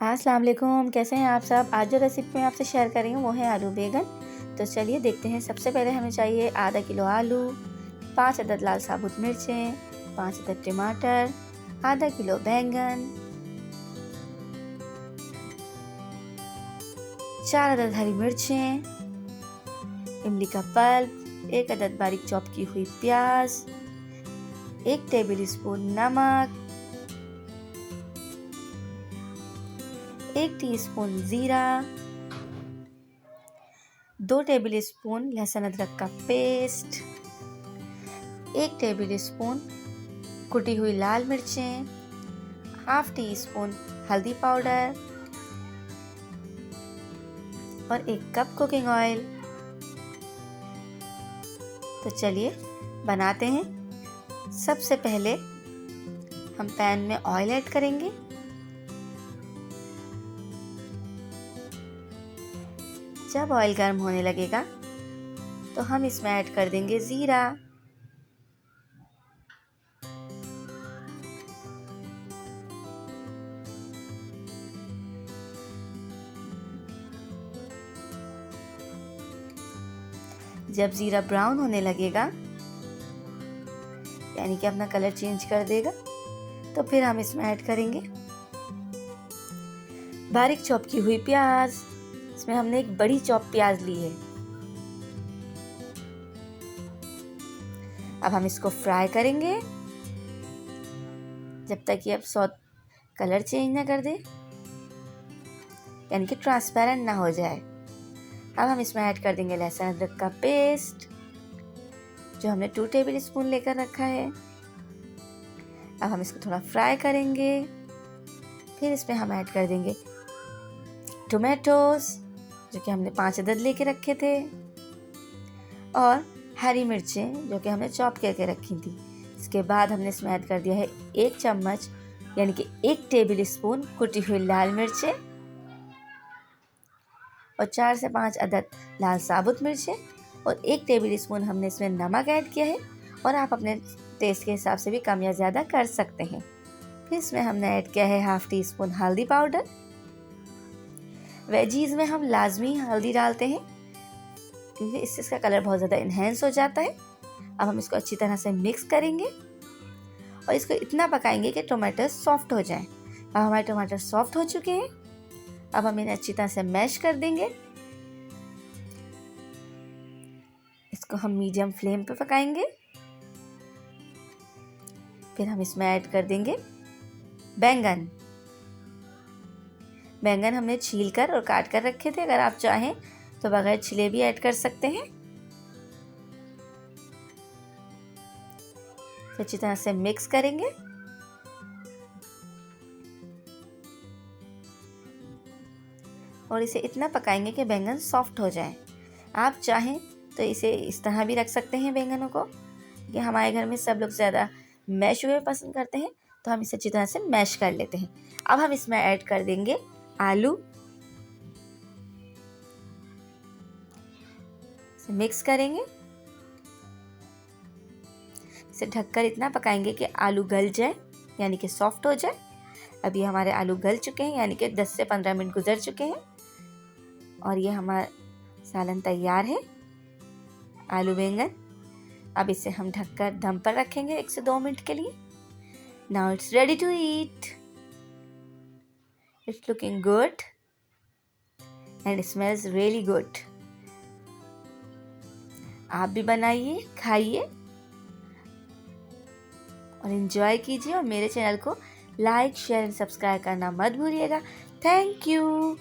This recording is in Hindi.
अस्सलाम वालेकुम, कैसे हैं आप सब। आज जो रेसिपी मैं आपसे शेयर कर रही हूँ वो है आलू बैगन। तो चलिए देखते हैं। सबसे पहले हमें चाहिए आधा किलो आलू, 5 अदद लाल साबुत मिर्चें, 5 अदद टमाटर, आधा किलो बैंगन, 4 अदद हरी मिर्चें, इमली का पल्प, 1 अदद बारीक चॉप की हुई प्याज, 1 टेबल स्पून नमक, 1 टीस्पून जीरा, 2 टेबल स्पून लहसुन अदरक का पेस्ट, 1 टेबल स्पून कुटी हुई लाल मिर्चें, हाफ टी स्पून हल्दी पाउडर और 1 कप कुकिंग ऑयल। तो चलिए बनाते हैं। सबसे पहले हम पैन में ऑयल ऐड करेंगे। जब ऑयल गर्म होने लगेगा तो हम इसमें ऐड कर देंगे जीरा, जब जीरा ब्राउन होने लगेगा यानी कि अपना कलर चेंज कर देगा तो फिर हम इसमें ऐड करेंगे बारीक चॉप की हुई प्याज। इसमें हमने एक बड़ी चॉप प्याज ली है। अब हम इसको फ्राई करेंगे जब तक ये अब सॉफ्ट कलर चेंज ना कर दे, यानी कि ट्रांसपेरेंट ना हो जाए। अब हम इसमें ऐड कर देंगे लहसुन अदरक का पेस्ट जो हमने 2 टेबल स्पून लेकर रखा है। अब हम इसको थोड़ा फ्राई करेंगे। फिर इसमें हम ऐड कर देंगे टोमेटोज जो कि हमने 5 अदद लेके रखे थे और हरी मिर्चें जो कि हमने चॉप करके रखी थी। इसके बाद हमने इसमें ऐड कर दिया है 1 चम्मच यानी कि 1 टेबल स्पून कुटी हुई लाल मिर्चें और 4 से 5 अदद लाल साबुत मिर्चें और 1 टेबल स्पून हमने इसमें नमक ऐड किया है और आप अपने टेस्ट के हिसाब से भी कम या ज़्यादा कर सकते हैं। फिर इसमें हमने ऐड किया है हाफ टी स्पून हल्दी पाउडर। वेजीज में हम लाजमी हल्दी डालते हैं क्योंकि इससे इसका कलर बहुत ज़्यादा इन्हेंस हो जाता है। अब हम इसको अच्छी तरह से मिक्स करेंगे और इसको इतना पकाएंगे कि टमाटर सॉफ्ट हो जाएं। अब हमारे टमाटर सॉफ्ट हो चुके हैं। अब हम इन्हें अच्छी तरह से मैश कर देंगे। इसको हम मीडियम फ्लेम पे पकाएंगे। फिर हम इसमें ऐड कर देंगे बैंगन। बैंगन हमने छील कर और काट कर रखे थे। अगर आप चाहें तो बगैर छिले भी ऐड कर सकते हैं। अच्छी तरह से मिक्स करेंगे और इसे इतना पकाएंगे कि बैंगन सॉफ्ट हो जाए। आप चाहें तो इसे इस तरह भी रख सकते हैं बैंगनों को, कि हमारे घर में सब लोग ज़्यादा मैश हुए पसंद करते हैं, तो हम इसे अच्छी तरह से मैश कर लेते हैं। अब हम इसमें ऐड कर देंगे आलू। इसे मिक्स करेंगे। इसे ढककर इतना पकाएंगे कि आलू गल जाए यानी कि सॉफ्ट हो जाए। अभी हमारे आलू गल चुके हैं यानी कि 10 से 15 मिनट गुजर चुके हैं और ये हमारा सालन तैयार है, आलू बैंगन। अब इसे हम ढककर दम पर रखेंगे 1 से 2 मिनट के लिए। Now it's ready to eat. It's looking good and smells really good. आप भी बनाइए, खाइए और एंजॉय कीजिए और मेरे चैनल को लाइक, शेयर एंड सब्सक्राइब करना मत भूलिएगा। Thank you.